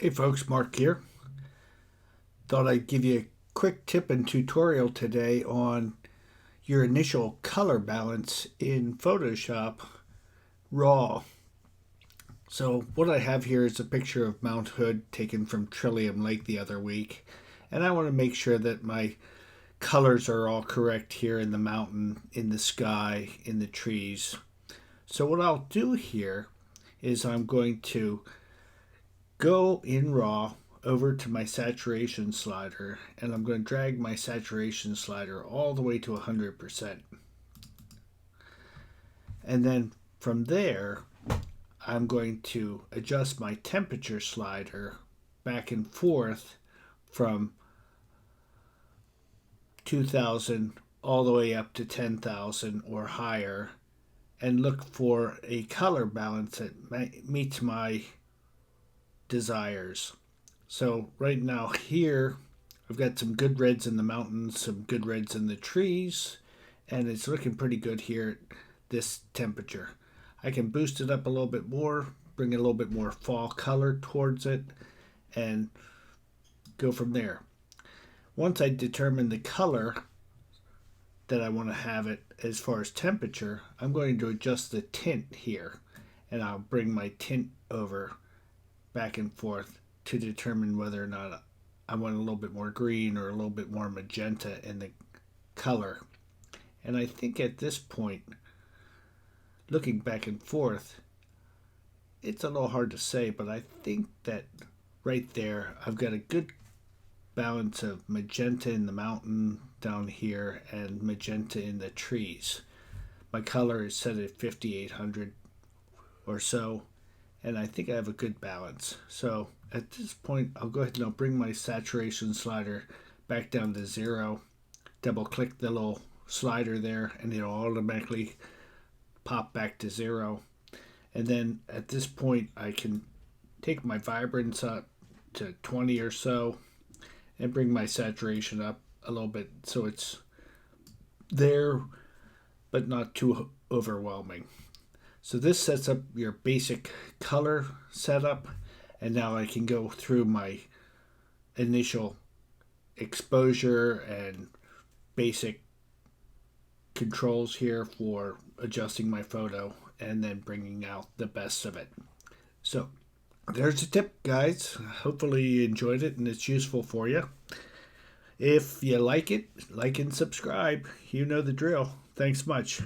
Hey folks, Mark here. Thought I'd give you a quick tip and tutorial today on your initial color balance in Photoshop RAW. So what I have here is a picture of Mount Hood taken from Trillium Lake the other week. And I want to make sure that my colors are all correct here in the mountain, in the sky, in the trees. So what I'll do here is I'm going to go in RAW over to my saturation slider, and I'm going to drag my saturation slider all the way to 100%. And then from there, I'm going to adjust my temperature slider back and forth from 2000 all the way up to 10,000 or higher, and look for a color balance that meets my desires. So right now here I've got some good reds in the mountains, some good reds in the trees, and it's looking pretty good here at this temperature. I can boost it up a little bit more, bring a little bit more fall color towards it, and go from there. Once I determine the color that I want to have it as far as temperature, I'm going to adjust the tint here, and I'll bring my tint over back and forth to determine whether or not I want a little bit more green or a little bit more magenta in the color. And I think at this point, looking back and forth, it's a little hard to say, but I think that right there I've got a good balance of magenta in the mountain down here and magenta in the trees. My color is set at 5800 or so, and I think I have a good balance. So at this point, I'll go ahead and I'll bring my saturation slider back down to 0. Double click the little slider there, and it'll automatically pop back to 0. And then at this point, I can take my vibrance up to 20 or so and bring my saturation up a little bit so it's there but not too overwhelming. So this sets up your basic color setup, and now I can go through my initial exposure and basic controls here for adjusting my photo and then bringing out the best of it. So there's a tip, guys. Hopefully you enjoyed it and it's useful for you. If you like it, like and subscribe. You know the drill. Thanks much.